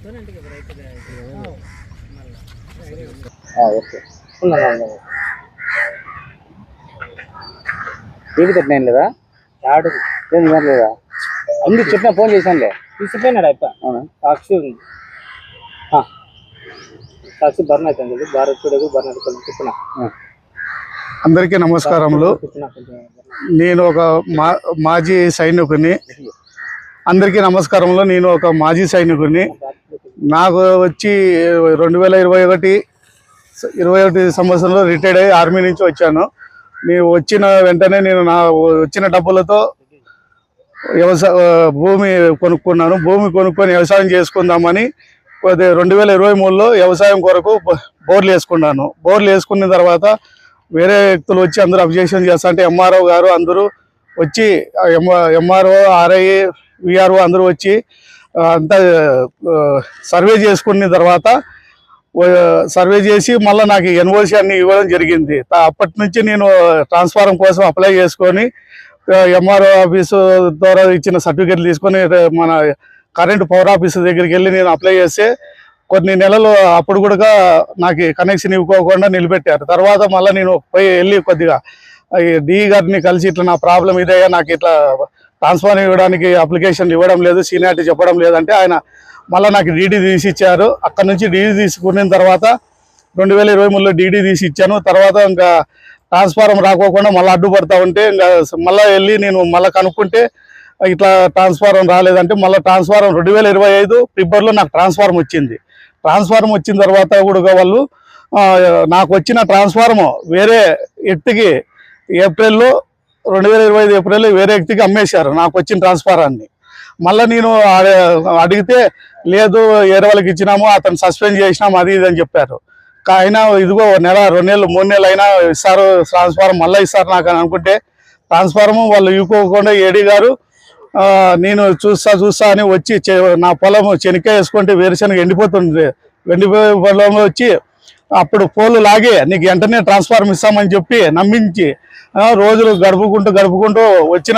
TV తట్టినాను లేదా ఆడు లేదా అందుకు చెప్పిన ఫోన్ చేశానులే తీసుకుపోయినాడు అయిపో సాక్షి సాక్షి బర్న్ అవుతుంది భారత్ బర్న్ చెప్పిన. అందరికీ నమస్కారములు. నేను ఒక మాజీ సైనికుని. అందరికీ నమస్కారములు. నేను ఒక మాజీ సైనికుని. నాకు వచ్చి 2021 సంవత్సరంలో రిటైర్డ్ అయ్యి ఆర్మీ నుంచి వచ్చాను. నేను వచ్చిన వెంటనే నేను నా వచ్చిన డబ్బులతో భూమి కొనుక్కున్నాను. భూమి కొనుక్కొని వ్యవసాయం చేసుకుందామని 2023లో వ్యవసాయం కొరకు బోర్లు వేసుకున్నాను. బోర్లు వేసుకున్న తర్వాత వేరే వ్యక్తులు వచ్చి అందరూ అబ్జెక్షన్ చేస్తా అంటే ఎంఆర్ఓ గారు అందరూ వచ్చి ఎంఆర్ఓ ఆర్ఐ విఆర్ఓ అందరూ వచ్చి అంతా సర్వే చేసుకున్న తర్వాత సర్వే చేసి మళ్ళీ నాకు ఎన్ఓసి అన్ని ఇవ్వడం జరిగింది. అప్పటి నుంచి నేను ట్రాన్స్ఫారం కోసం అప్లై చేసుకొని ఎంఆర్ఓ ఆఫీసు ద్వారా ఇచ్చిన సర్టిఫికేట్లు తీసుకొని మన కరెంట్ పవర్ ఆఫీస్ దగ్గరికి వెళ్ళి నేను అప్లై చేస్తే కొన్ని నెలలు అప్పుడు కూడా నాకు కనెక్షన్ ఇవ్వకోకుండా నిలబెట్టారు. తర్వాత మళ్ళీ నేను వెళ్ళి కొద్దిగా డి గారిని కలిసి ఇట్లా నా ప్రాబ్లం ఇదయ్యా, నాకు ఇట్లా ట్రాన్స్ఫర్ ఇవ్వడానికి అప్లికేషన్ ఇవ్వడం లేదు, సీనియారిటీ చెప్పడం లేదంటే ఆయన మళ్ళీ నాకు డీడీ తీసి ఇచ్చారు. అక్కడ నుంచి డీడీ తీసుకున్న తర్వాత 2023లో డీడీ తీసి ఇచ్చాను. తర్వాత ఇంకా ట్రాన్స్ఫారం రాకోకుండా మళ్ళీ అడ్డుపడతా ఉంటే ఇంకా మళ్ళీ వెళ్ళి నేను మళ్ళీ కనుక్కుంటే ఇట్లా ట్రాన్స్ఫారం రాలేదంటే మళ్ళీ ట్రాన్స్ఫారం 2025 ఫిబ్రవరిలో నాకు ట్రాన్స్ఫారం వచ్చింది. ట్రాన్స్ఫారం వచ్చిన తర్వాత కూడా వాళ్ళు నాకు వచ్చిన ట్రాన్స్ఫార్మ్ వేరే వ్యక్తికి 2025 ఏప్రిల్లో వేరే వ్యక్తికి అమ్మేశారు నాకు వచ్చిన ట్రాన్స్ఫారాన్ని. మళ్ళీ నేను అడిగితే లేదు వేరే వాళ్ళకి ఇచ్చినాము, అతను సస్పెండ్ చేసినాము, అది ఇది అని చెప్పారు. అయినా ఇదిగో నెల 2 నెలలు 3 నెలలు అయినా ఇస్తారు ట్రాన్స్ఫారం, మళ్ళీ ఇస్తారు నాకు అని అనుకుంటే ట్రాన్స్ఫార్ము వాళ్ళు ఇవ్వకుండా ఏడీ గారు నేను చూస్తా అని వచ్చి నా పొలం చెనిక్కాయ వేసుకుంటే వేరుశనగ ఎండిపోతుంది, ఎండిపోయే పొలంలో వచ్చి అప్పుడు పోలు లాగే నీకు వెంటనే ట్రాన్స్ఫార్మ్ ఇస్తామని చెప్పి నమ్మించి రోజులు గడుపుకుంటూ వచ్చిన